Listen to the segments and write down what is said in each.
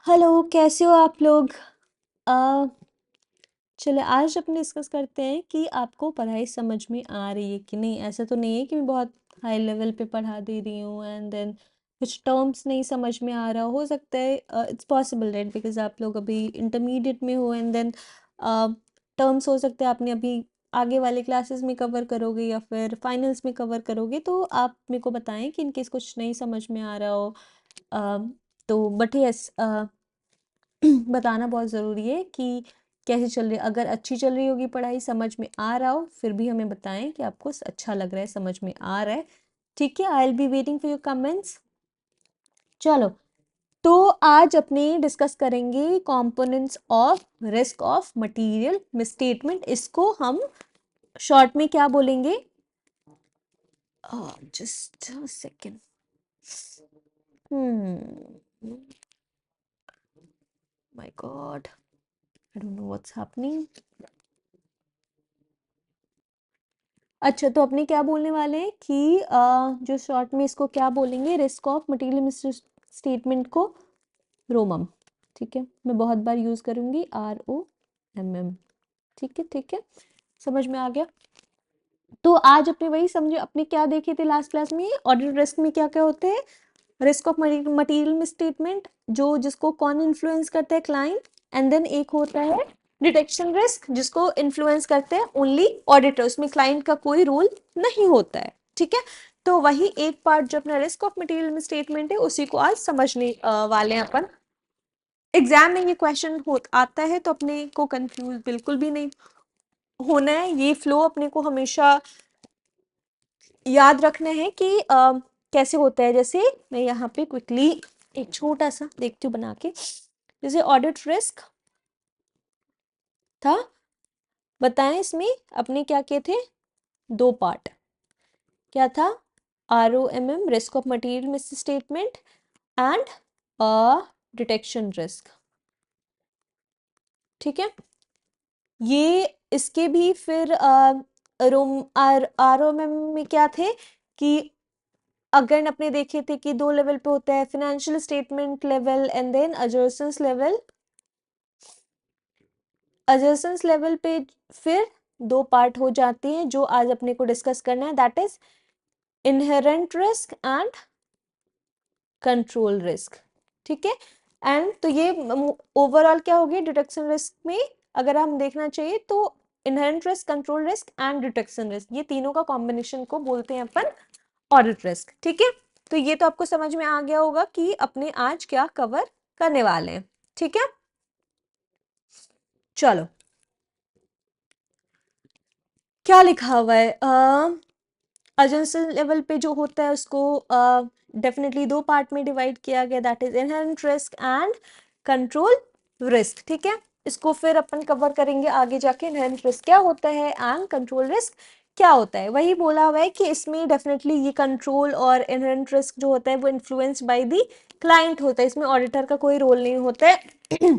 Hello, कैसे हो आप लोग? अ, चलिए आज अपन डिस्कस करते हैं कि आपको पढ़ाई समझ में आ रही है कि नहीं। ऐसा तो नहीं है कि मैं बहुत हाई लेवल पे पढ़ा दे रही हूँ एंड देन कुछ टर्म्स नहीं समझ में आ रहा हो सकता है। इट्स पॉसिबल राइट, बिकॉज आप लोग अभी इंटरमीडिएट में हो एंड देन टर्म्स हो सकते हैं आपने अभी आगे वाले क्लासेस में कवर करोगे या फिर फाइनल्स में कवर करोगे, तो आप मेरे को बताएं कि इनकेस कुछ नहीं समझ में आ रहा हो। अ, तो बट यस, बताना बहुत ज़रूरी है कि कैसे चल रही है। अगर अच्छी चल रही होगी पढ़ाई, समझ में आ रहा हो, फिर भी हमें बताएं कि आपको अच्छा लग रहा है, समझ में आ रहा है। ठीक है, I will be waiting for your comments. चलो, तो आज अपने डिस्कस करेंगे components of risk of material misstatement. इसको हम शॉर्ट में क्या बोलेंगे? Just second. My God, I don't know what's happening. अच्छा, तो अपने क्या बोलने वाले हैं कि जो शॉर्ट में इसको क्या बोलेंगे, रिस्क ऑफ मटेरियल स्टेटमेंट को रोमम। ठीक है, मैं बहुत बार यूज करूंगी ROMM। ठीक है, ठीक है, समझ में आ गया। तो आज अपने वही समझे, अपने क्या देखे थे लास्ट क्लास में, ऑडिट रिस्क में क्या क्या होते हैं। रिस्क ऑफ मटेरियल मिसस्टेटमेंट, जो जिसको कौन इन्फ्लुएंस करता है, क्लाइंट। एंड देन एक होता है डिटेक्शन रिस्क, जिसको इन्फ्लुएंस करते हैं ओनली ऑडिटर, उसमें क्लाइंट का कोई रोल नहीं होता है। ठीक है, तो वही एक पार्ट जो अपना रिस्क ऑफ मटेरियल मिसस्टेटमेंट है, उसी को आज समझने वाले हैं अपन। एग्जाम में ये क्वेश्चन आता है, तो अपने को कंफ्यूज बिल्कुल भी नहीं होना है। ये फ्लो अपने को हमेशा याद रखना है कि कैसे होता है। जैसे मैं यहाँ पे क्विकली एक छोटा सा देखती हूँ बना के। जैसे ऑडिट रिस्क था, बताएं इसमें अपने क्या किए थे, दो पार्ट। क्या था? ROMM, risk of material misstatement, and detection risk. ठीक है, ये इसके भी फिर ROMM में क्या थे कि अगर अपने देखे थे कि दो लेवल पे होता है, financial statement level and then assertions level. Assertions level पे फिर दो पार्ट हो जाते हैं जो आज अपने को डिस्कस करना है, that is inherent risk and control risk. ठीक है, एंड तो ये ओवरऑल क्या हो गया डिटेक्शन रिस्क में, अगर हम देखना चाहिए तो inherent risk, control risk and detection risk, ये तीनों का कॉम्बिनेशन को बोलते हैं अपन ऑडिट रिस्क। ठीक है, तो ये तो आपको समझ में आ गया होगा कि अपने आज क्या कवर करने वाले हैं। ठीक है, चलो क्या लिखा हुआ है। एजेंसी लेवल पे जो होता है उसको डेफिनेटली दो पार्ट में डिवाइड किया गया, that is inherent risk and control risk. ठीक है, इसको फिर अपन कवर करेंगे आगे जाके, इनहेरेंट रिस्क क्या होता है एंड कंट्रोल रिस्क क्या होता है। वही बोला हुआ है कि इसमें डेफिनेटली ये कंट्रोल और इनहेरेंट रिस्क जो होता है वो इन्फ्लुएंस्ड बाय द क्लाइंट होता है, इसमें ऑडिटर का कोई रोल नहीं होता है।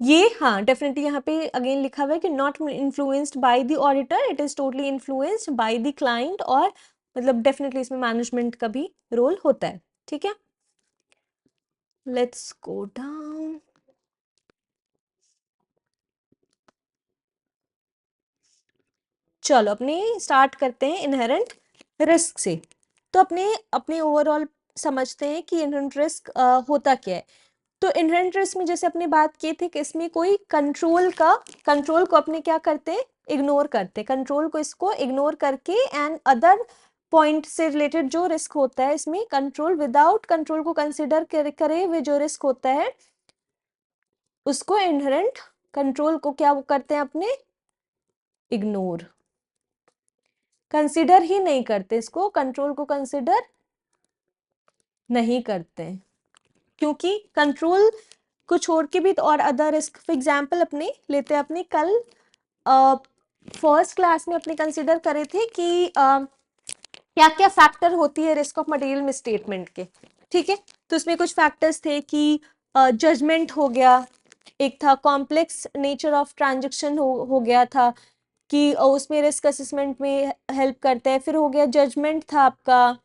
ये हाँ डेफिनेटली यहाँ पे अगेन लिखा हुआ है कि not influenced by the auditor, it is totally influenced by the client, और मतलब डेफिनेटली इसमें मैनेजमेंट का भी रोल होता है। ठीक है, लेट्स गो डाउन। चलो अपने स्टार्ट करते हैं इनहेरेंट रिस्क से। तो अपने अपने ओवरऑल समझते हैं कि इनहेरेंट रिस्क होता क्या है। तो इनहेरेंट रिस्क में जैसे अपने बात की थी कि इसमें कोई कंट्रोल को अपने क्या करते हैं, इग्नोर करते हैं, कंट्रोल को इसको इग्नोर करके एंड अदर पॉइंट से रिलेटेड जो रिस्क होता है, इसमें कंट्रोल विदाउट कंट्रोल को कंसिडर करे हुए जो रिस्क होता है उसको इनहेरेंट, कंट्रोल को क्या करते हैं अपने, इग्नोर, कंसिडर ही नहीं करते, इसको कंट्रोल को कंसिडर नहीं करते क्योंकि कंट्रोल को छोड़ के भी तो और अदर रिस्क, फॉर एग्जाम्पल अपने लेते हैं, अपने कल फर्स्ट क्लास में अपने कंसिडर करे थे कि क्या क्या फैक्टर होती है रिस्क ऑफ मटेरियल मिसस्टेटमेंट के। ठीक है, तो उसमें कुछ फैक्टर्स थे कि जजमेंट हो गया, एक था कॉम्प्लेक्स नेचर ऑफ ट्रांजेक्शन हो गया था कि उसमें रिस्क असेसमेंट में हेल्प करता है, फिर हो गया जजमेंट था आपका,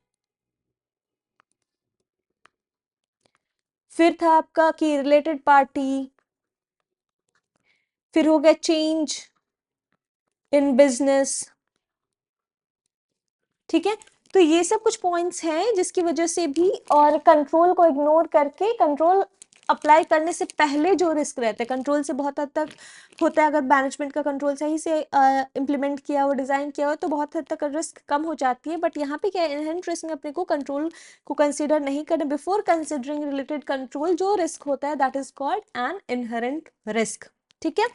फिर था आपका कि रिलेटेड पार्टी, फिर हो गया चेंज इन बिजनेस, ठीक है। तो ये सब कुछ पॉइंट्स हैं जिसकी वजह से भी, और कंट्रोल को इग्नोर करके, कंट्रोल अप्लाई करने से पहले जो रिस्क रहता है, कंट्रोल से बहुत हद तक होता है, अगर मैनेजमेंट का कंट्रोल सही से इम्प्लीमेंट किया हो, डिज़ाइन किया हो, तो बहुत हद तक रिस्क कम हो जाती है। बट यहाँ पे क्या है, इनहेरेंट रिस्क में अपने को कंट्रोल को कंसिडर नहीं करना। बिफोर कंसिडरिंग रिलेटेड कंट्रोल जो रिस्क होता है, that is called an inherent risk, ठीक है।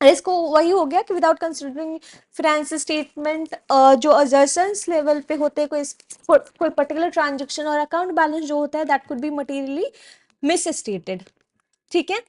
इसको वही हो गया कि विदाउट कंसिडरिंग फाइनेंशियल स्टेटमेंट, जो अजर्शंस लेवल पे होते हैं, कोई पर्टिकुलर ट्रांजेक्शन और अकाउंट बैलेंस जो होता है, that could be materially miss stated, ठीक है।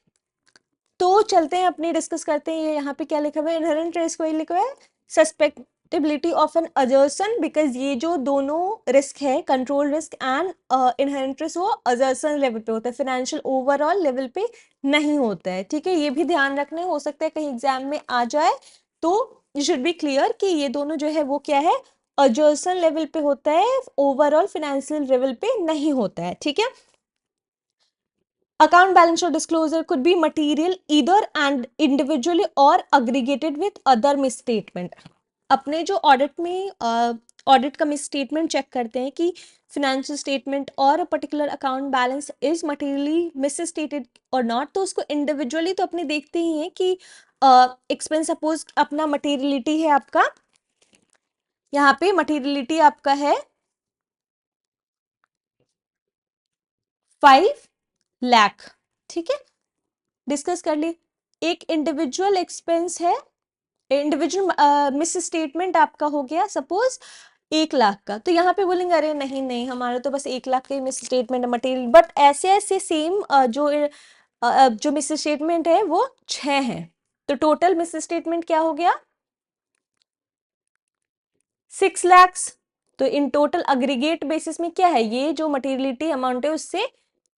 तो चलते हैं अपनी डिस्कस करते हैं। ये यहाँ पे क्या लिखा हुआ है, इनहेरेंट रिस्क वही लिखा हुआ है, सस्पेक्टेबिलिटी ऑफ एन अजर्सन, बिकॉज ये जो दोनों रिस्क है, control risk and inherent risk, वो अजर्सन लेवल पे होता है, फाइनेंशियल ओवरऑल लेवल पे नहीं होता है, ठीक है। ये भी ध्यान रखना है, हो सकता है कहीं एग्जाम में आ जाए, तो यू शुड बी क्लियर कि ये दोनों जो है वो क्या है, अजर्सन लेवल पे होता है, ओवरऑल फाइनेंशियल लेवल पे नहीं होता है, ठीक है। Account balance or disclosure could be material either and individually or aggregated with other misstatement. अपने जो ऑडिट में ऑडिट का मिस स्टेटमेंट चेक करते हैं कि फिनेंशियल स्टेटमेंट और particular account balance is materially miss stated और नॉट, तो उसको इंडिविजुअली तो अपने देखते ही हैं कि एक्सपेंस सपोज अपना मटेरियलिटी है आपका, यहाँ पे मटेरियलिटी आपका है 5 लाख, ठीक है, डिस्कस कर ली। एक इंडिविजुअल एक्सपेंस है, इंडिविजुअल मिस स्टेटमेंट आपका हो गया सपोज 1 लाख का, तो यहाँ पे बोलेंगे अरे नहीं नहीं, हमारा तो बस 1 लाख का ही मिस स्टेटमेंट है मटेरियल, बट ऐसे ऐसे सेम जो मिस स्टेटमेंट है वो 6 है, तो टोटल मिस स्टेटमेंट क्या हो गया, 6 lakhs। तो इन टोटल अग्रीगेट बेसिस में क्या है, ये जो मटेरियलिटी अमाउंट है उससे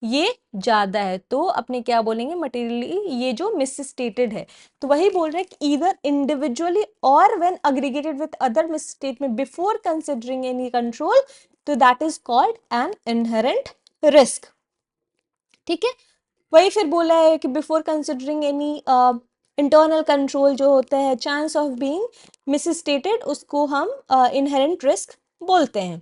ये ज्यादा है, तो अपने क्या बोलेंगे, मटेरियली ये जो मिस स्टेटेड है। तो वही बोल रहे हैं कि ईदर इंडिविजुअली और when aggregated with other misstatement before considering any control, तो that is called an inherent risk, ठीक है। वही फिर बोला है कि before considering any internal control जो होता है, चांस ऑफ बीइंग मिसस्टेटेड, उसको हम इनहेरेंट रिस्क बोलते हैं।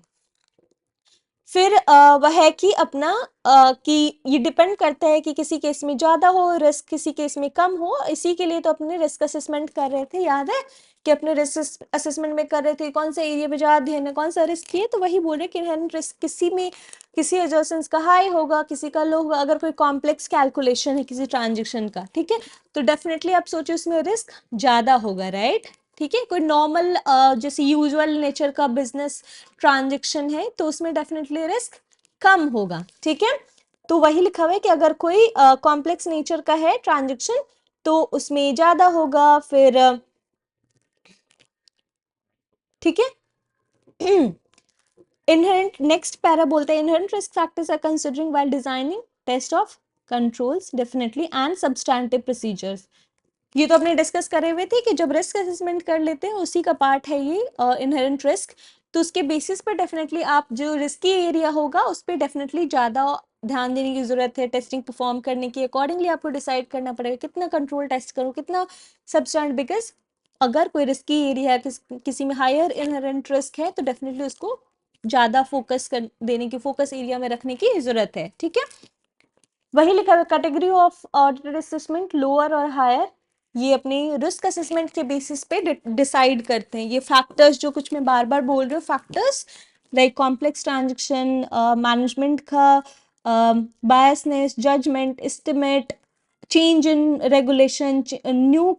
फिर वह है कि अपना कि ये डिपेंड करता है कि किसी केस में ज़्यादा हो रिस्क, किसी केस में कम हो, इसी के लिए तो अपने रिस्क असेसमेंट कर रहे थे, याद है कि अपने रिस्क असेसमेंट में कर रहे थे कौन सा एरिया पे ज़्यादा ध्यान है, कौन सा रिस्क है, तो वही बोल रहे कि इनहेरेंट रिस्क किसी में, किसी एडजस्टेंस का हाई होगा, किसी का लो होगा, अगर कोई कॉम्प्लेक्स कैलकुलेशन है किसी ट्रांजेक्शन का, ठीक है, तो डेफिनेटली आप सोचो उसमें रिस्क ज़्यादा होगा, राइट, ठीक है। कोई नॉर्मल जैसे यूजुअल नेचर का बिजनेस ट्रांजेक्शन है तो उसमें डेफिनेटली रिस्क कम होगा, ठीक है। तो वही लिखा हुआ है कि अगर कोई कॉम्प्लेक्स नेचर का है ट्रांजेक्शन तो उसमें ज्यादा होगा, फिर ठीक है। इनहेरेंट नेक्स्ट पैरा बोलते हैं inherent risk factors are considering while designing test of controls definitely and substantive procedures. ये तो अपने डिस्कस करे हुए थे कि जब रिस्क असेसमेंट कर लेते हैं उसी का पार्ट है ये इनहेरेंट रिस्क, तो उसके बेसिस पर डेफिनेटली आप जो रिस्की एरिया होगा उस पर डेफिनेटली ज़्यादा ध्यान देने की ज़रूरत है, टेस्टिंग परफॉर्म करने की अकॉर्डिंगली आपको डिसाइड करना पड़ेगा कितना कंट्रोल टेस्ट करूँ, कितना सब्सटेंट, बिकॉज अगर कोई रिस्की एरिया किसी में हायर इनहेरेंट रिस्क है तो डेफिनेटली उसको ज़्यादा फोकस कर देने की, फोकस एरिया में रखने की ज़रूरत है, ठीक है। वही लिखा हुआ category of audited assessment lower और हायर, ये अपनी रिस्क असेसमेंट के बेसिस पे डिसाइड करते हैं। ये फैक्टर्स जो कुछ मैं बार बार बोल रही हूँ, factors like complex transaction, management का biasness, judgement, estimate, change in regulation, new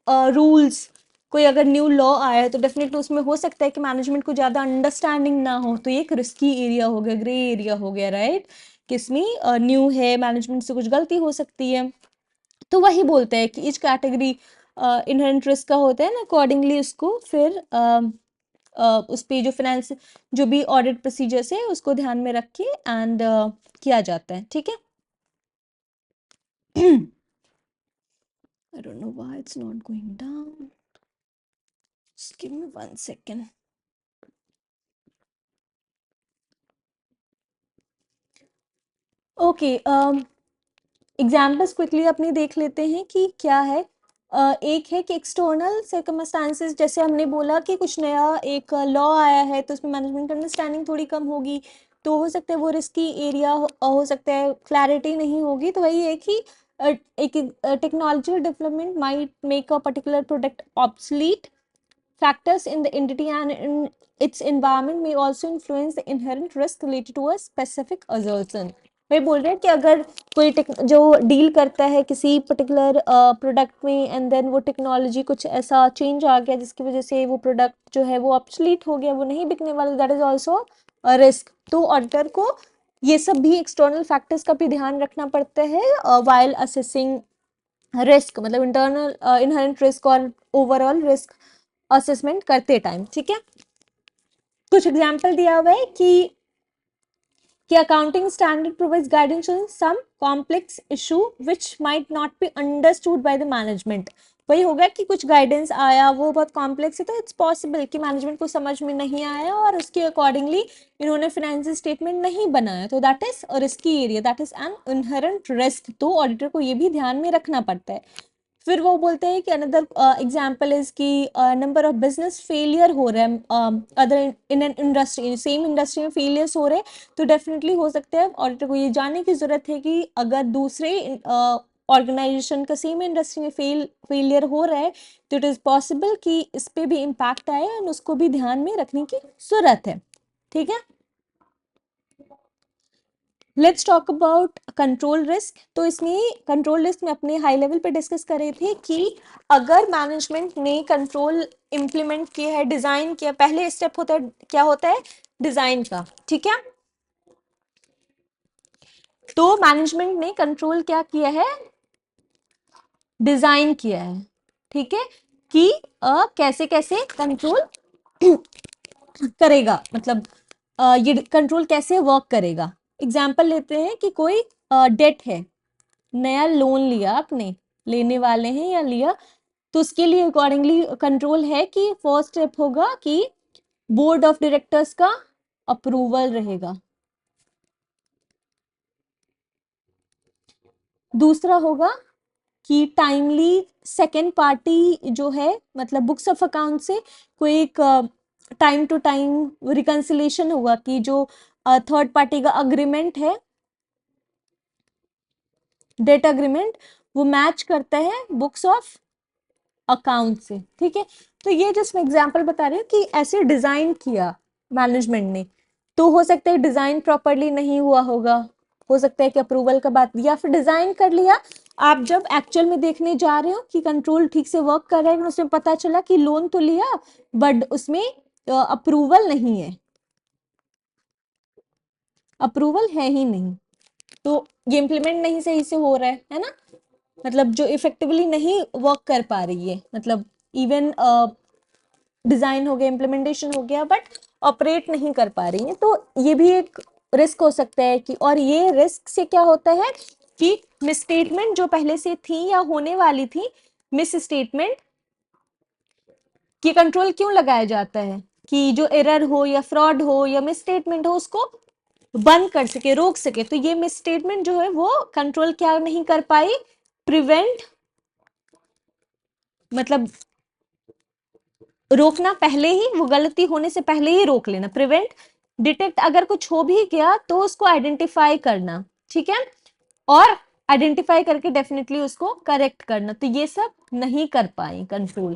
rules, कोई अगर न्यू लॉ आया है तो डेफिनेटली उसमें हो सकता है कि मैनेजमेंट को ज़्यादा अंडरस्टैंडिंग ना हो, तो ये एक रिस्की एरिया हो गया, ग्रे एरिया हो गया, राइट, किसमें न्यू है, मैनेजमेंट से कुछ गलती हो सकती है, तो वही बोलते हैं कि इच कैटेगरी इनहेरेंट रिस्क का होता है ना, अकॉर्डिंगली उसको फिर उस पे जो फाइनेंस जो भी ऑडिट प्रोसीजर्स है उसको ध्यान में रख के एंड किया जाता है, ठीक है। I don't know why it's not going down. Just give me 1 second. Okay, examples quickly अपने देख लेते हैं कि क्या है। एक है कि एक्सटर्नल सर्कमस्टांसेस, जैसे हमने बोला कि कुछ नया एक लॉ आया है तो उसमें मैनेजमेंट अंडरस्टैंडिंग थोड़ी कम होगी, तो हो सकता है वो रिस्की एरिया हो सकता है, क्लैरिटी नहीं होगी। तो वही है कि एक technological development might make a particular product obsolete. Factors in the entity and in its environment may also influence the inherent risk related to a specific assertion. वे बोल रहे हैं कि अगर कोई जो डील करता है किसी पर्टिकुलर प्रोडक्ट में एंड देन वो टेक्नोलॉजी कुछ ऐसा चेंज आ गया जिसकी वजह से वो प्रोडक्ट जो है वो ऑब्सलीट हो गया, वो नहीं बिकने वाला, that is also a risk. तो ऑडिटर को ये सब भी एक्सटर्नल फैक्टर्स का भी ध्यान रखना पड़ता है वाइल असेसिंग रिस्क, मतलब इंटरनल इनहेरेंट रिस्क और ओवरऑल रिस्क असेसमेंट करते टाइम. ठीक है, कुछ एग्जांपल दिया हुआ है कि accounting standard provides guidance on some complex issue which might not be understood by the management. वही होगा कि कुछ गाइडेंस आया वो बहुत कॉम्प्लेक्स है, तो इट्स पॉसिबल कि मैनेजमेंट को समझ में नहीं आया और उसके अकॉर्डिंगली इन्होंने फाइनेंशियल स्टेटमेंट नहीं बनाया, तो that is a risky area, that is an inherent risk. तो ऑडिटर को ये भी ध्यान में रखना पड़ता है. फिर वो बोलते हैं कि अनदर एग्जांपल इज कि नंबर ऑफ बिजनेस फेलियर हो रहे हैं other in an industry, same industry में फेलियर्स हो रहे हैं, तो डेफिनेटली हो सकता है ऑडिटर को ये जानने की जरूरत है कि अगर दूसरे ऑर्गेनाइजेशन का सेम इंडस्ट्री में फेलियर हो रहा है तो इट इज पॉसिबल कि इस पे भी इम्पैक्ट आए और उसको भी ध्यान में रखने की जरूरत है. ठीक है, let's talk about control risk. तो इसमें कंट्रोल रिस्क में अपने हाई लेवल पे डिस्कस कर रहे थे कि अगर मैनेजमेंट ने कंट्रोल इंप्लीमेंट किया है, डिजाइन किया, पहले स्टेप होता है क्या होता है, डिजाइन का. ठीक है, तो मैनेजमेंट ने कंट्रोल क्या किया है, डिजाइन किया है. ठीक है, कि कैसे कैसे कंट्रोल करेगा, मतलब ये कंट्रोल कैसे वर्क करेगा. एग्जाम्पल लेते हैं कि कोई डेट है, नया लोन लिया आपने, लेने वाले हैं या लिया, तो उसके लिए अकॉर्डिंगली कंट्रोल है कि फर्स्ट स्टेप होगा कि बोर्ड ऑफ डायरेक्टर्स का अप्रूवल रहेगा. दूसरा होगा कि टाइमली सेकेंड पार्टी जो है, मतलब बुक्स ऑफ अकाउंट से कोई एक टाइम टू टाइम रिकंसिलेशन होगा कि जो थर्ड पार्टी का अग्रीमेंट है, डेट अग्रीमेंट, वो मैच करता है बुक्स ऑफ अकाउंट से. ठीक है, तो ये जस्ट मैं एग्जांपल बता रही हूँ कि ऐसे डिजाइन किया मैनेजमेंट ने, तो हो सकता है डिजाइन प्रॉपरली नहीं हुआ होगा, हो सकता है कि अप्रूवल का बात, या फिर डिजाइन कर लिया, आप जब एक्चुअल में देखने जा रहे हो कि कंट्रोल ठीक से वर्क कर रहा है, उसमें पता चला कि लोन तो लिया बट उसमें अप्रूवल नहीं है, अप्रूवल है ही नहीं, तो ये इम्प्लीमेंट नहीं सही से हो रहा है ना, मतलब जो इफेक्टिवली नहीं वर्क कर पा रही है, मतलब इवन डिजाइन हो गया, इम्प्लीमेंटेशन हो गया, बट ऑपरेट नहीं कर पा रही है, तो ये भी एक रिस्क हो सकता है कि, और ये रिस्क से क्या होता है कि मिसस्टेटमेंट जो पहले से थी या होने वाली थी, मिस स्टेटमेंट की कंट्रोल क्यों लगाया जाता है कि जो एरर हो या फ्रॉड हो या मिस स्टेटमेंट हो उसको बंद कर सके, रोक सके. तो ये मिस स्टेटमेंट जो है वो कंट्रोल क्या नहीं कर पाई, प्रिवेंट, मतलब रोकना, पहले ही वो गलती होने से पहले ही रोक लेना, प्रिवेंट. डिटेक्ट, अगर कुछ हो भी गया तो उसको आइडेंटिफाई करना. ठीक है, और आइडेंटिफाई करके डेफिनेटली उसको करेक्ट करना, तो ये सब नहीं कर पाए कंट्रोल,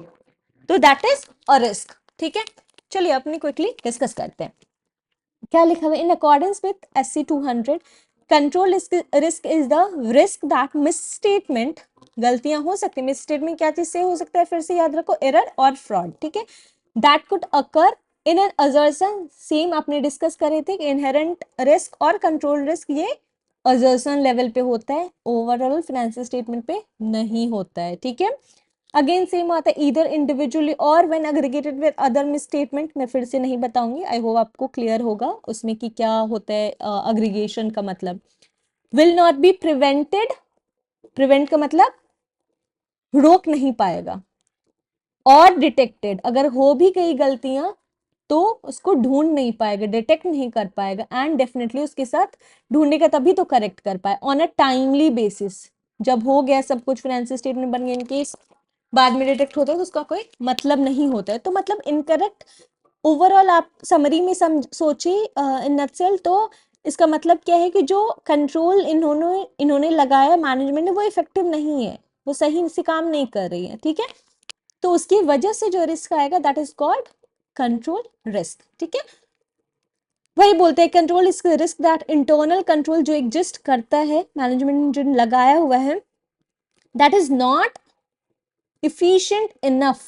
तो दैट इज अ रिस्क. ठीक है, चलिए अपनी क्विकली डिस्कस करते हैं. क्या लिखा हुआ है, in accordance with SC 200 control risk is the risk that miss statement, गलतियां हो सकती है, मिस स्टेटमेंट क्या चीज से हो सकता है, फिर से याद रखो, एरर और फ्रॉड. ठीक है, that could occur in an assertion, same आपने डिस्कस करे थे कि इनहेरेंट रिस्क और कंट्रोल रिस्क ये असर्शन लेवल पे होता है, ओवरऑल फाइनेंशियल स्टेटमेंट पे नहीं होता है. ठीक है, अगेन सेम आता है, ईदर इंडिविजुअली और when aggregated with other misstatement. मैं फिर से नहीं बताऊंगी, आई होप आपको क्लियर होगा उसमें कि क्या होता है अग्रीगेशन का मतलब. Will not be prevented, prevent का मतलब रोक नहीं पाएगा, और डिटेक्टेड, अगर हो भी गई गलतियां तो उसको ढूंढ नहीं पाएगा, डिटेक्ट नहीं कर पाएगा, एंड डेफिनेटली उसके साथ ढूंढेगा तभी तो करेक्ट कर पाए ऑन अ टाइमली बेसिस। जब हो गया सब कुछ, फाइनेंशियल स्टेटमेंट बन गया, इनकेस बाद में डिटेक्ट होता है तो उसका कोई मतलब नहीं होता है। तो मतलब इनकरेक्ट ओवरऑल आप समरी में सोचिए इन नटसेल, तो इसका मतलब क्या है कि जो कंट्रोल इन्होंने इन्होंने लगाया मैनेजमेंट ने, वो इफेक्टिव नहीं है, वो सही से काम नहीं कर रही है, ठीक है। तो उसकी वजह से जो रिस्क आएगा that is called control risk, ठीक है। वही बोलते हैं control is risk that internal control जो एग्जिस्ट करता है मैनेजमेंट ने जो लगाया हुआ है, that is not efficient enough,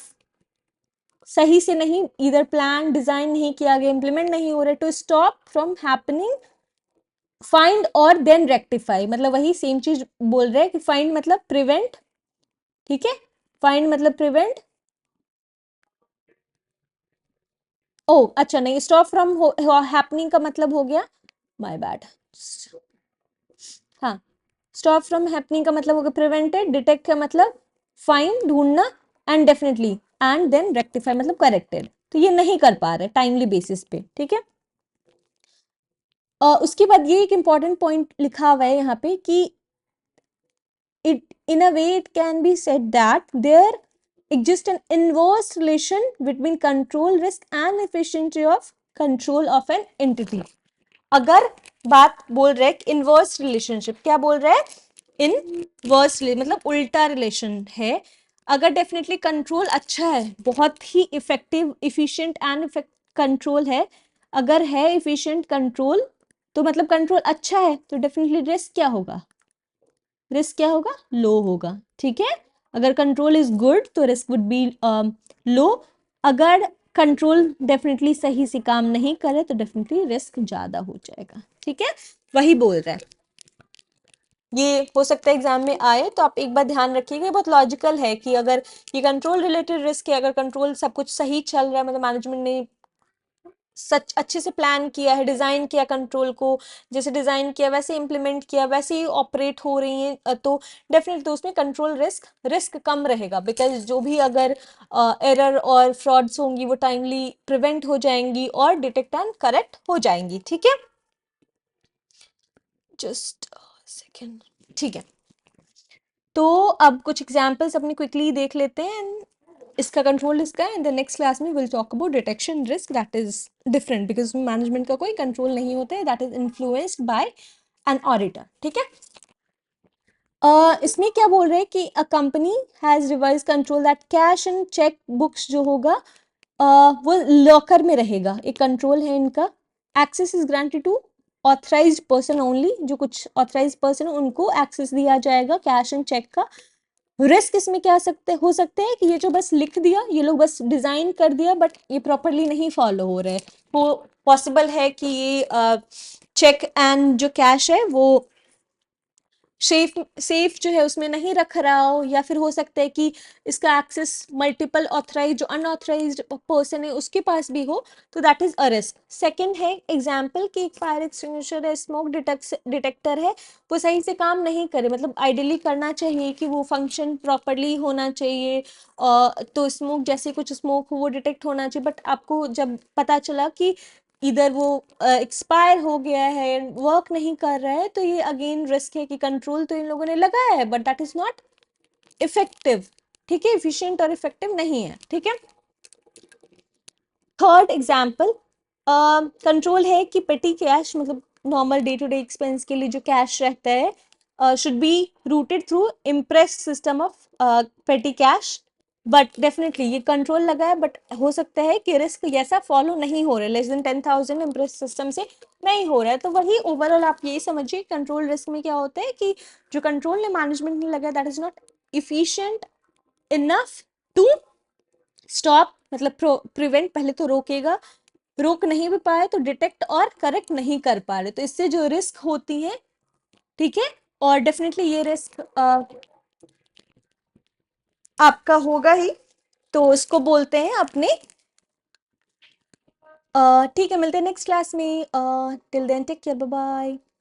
सही से नहीं, इधर प्लान डिजाइन नहीं किया गया, इंप्लीमेंट नहीं हो रहा, to stop from happening, find और देन रेक्टिफाई, मतलब वही सेम चीज बोल रहे हैं कि फाइंड मतलब प्रिवेंट, ठीक है, फाइंड मतलब प्रिवेंट, ओ अच्छा नहीं, स्टॉप फ्रॉम हैपनिंग का मतलब हो गया, माय बैड, हाँ, स्टॉप फ्रॉम हैपनिंग का मतलब होगा प्रिवेंटेड, डिटेक्ट का मतलब फाइंड ढूंढना, and definitely and then rectify मतलब करेक्टेड, तो ये नहीं कर पा रहे टाइमली बेसिस पे, ठीक है। उसके बाद ये एक इंपॉर्टेंट पॉइंट लिखा हुआ है यहाँ पे कि it in a way it can be said that there exists an inverse relation between control risk and efficiency of control of an entity। अगर बात बोल रहे हैं इनवर्स रिलेशनशिप, क्या बोल रहे हैं, इनवर्स मतलब उल्टा रिलेशन है। अगर डेफिनेटली कंट्रोल अच्छा है, बहुत ही इफेक्टिव इफिशिएंट एंड कंट्रोल है, अगर है इफिशिएंट कंट्रोल, तो मतलब कंट्रोल अच्छा है, तो डेफिनेटली रिस्क क्या होगा, रिस्क क्या होगा, लो होगा, ठीक है। अगर कंट्रोल इज गुड तो रिस्क वुड बी लो, अगर कंट्रोल डेफिनेटली सही से काम नहीं करे तो डेफिनेटली रिस्क ज्यादा हो जाएगा, ठीक है। वही बोल रहा है, ये हो सकता है एग्जाम में आए, तो आप एक बार ध्यान रखिएगा, बहुत लॉजिकल है कि अगर ये कंट्रोल रिलेटेड रिस्क है, अगर कंट्रोल सब कुछ सही चल रहा है, मतलब मैनेजमेंट ने सच अच्छे से प्लान किया है, डिजाइन किया कंट्रोल को, जैसे डिजाइन किया वैसे इंप्लीमेंट किया, वैसे ही ऑपरेट हो रही है, तो डेफिनेटली तो उसमें कंट्रोल रिस्क कम रहेगा, बिकॉज जो भी अगर एरर और फ्रॉड्स होंगी वो टाइमली प्रिवेंट हो जाएंगी और डिटेक्ट एंड करेक्ट हो जाएंगी, ठीक है। जस्ट सेकेंड, ठीक है। तो अब कुछ एग्जाम्पल्स अपने क्विकली देख लेते हैं, इसका कंट्रोल इसका है, इन द नेक्स्ट क्लास में will talk about detection risk that is different, because management का कोई कंट्रोल नहीं होता है, that is influenced by an auditor, ठीक है। इसमें क्या बोल रहे हैं कि a company has revise control that cash and cheque books जो होगा वो लॉकर में रहेगा, एक कंट्रोल है इनका। Access is granted to authorised person only, जो कुछ ऑथराइज्ड पर्सन है उनको एक्सेस दिया जाएगा कैश एंड चेक का। रिस्क इसमें क्या हो सकते हैं कि ये जो बस लिख दिया, ये लोग बस डिजाइन कर दिया, बट ये प्रॉपरली नहीं फॉलो हो रहे, वो पॉसिबल है कि ये चेक एंड जो कैश है वो सेफ जो है उसमें नहीं रख रहा हो, या फिर हो सकता है कि इसका एक्सेस मल्टीपल ऑथराइज जो अनऑथराइज्ड पर्सन है उसके पास भी हो, तो that is a risk. Second है एग्जाम्पल कि एक फायर एक्सटिंग्विशर है, स्मोक डिटेक्टर है, वो सही से काम नहीं करे, मतलब आइडियली करना चाहिए कि वो फंक्शन प्रॉपरली होना चाहिए, तो स्मोक जैसे कुछ स्मोक हो वो डिटेक्ट होना चाहिए, बट आपको जब पता चला कि इधर वो एक्सपायर हो गया है, वर्क नहीं कर रहा है, तो ये अगेन रिस्क है कि कंट्रोल तो इन लोगों ने लगाया है but that is not effective, ठीक है, इफिशिएंट और इफेक्टिव नहीं है, ठीक है। थर्ड एग्जाम्पल, कंट्रोल है कि पेटी कैश मतलब normal day to day expense के लिए जो कैश रहता है should be routed through imprest system of petty cash, but definitely ये कंट्रोल लगा है, बट हो सकता है कि रिस्क जैसा फॉलो नहीं हो रहा है, लेस देन 10,000 इम्प्रेस सिस्टम से नहीं हो रहा है, तो वही ओवरऑल आप यही समझिए कंट्रोल रिस्क में क्या होता है कि जो कंट्रोल ने मैनेजमेंट ने लगा that is not efficient enough to stop मतलब प्रिवेंट, पहले तो रोकेगा, रोक नहीं भी पाए तो डिटेक्ट और करेक्ट नहीं कर पा रहे, तो इससे जो रिस्क होती है, ठीक है, और डेफिनेटली ये रिस्क आपका होगा ही, तो इसको बोलते हैं अपने, ठीक है, मिलते हैं नेक्स्ट क्लास में, till then take care, bye bye.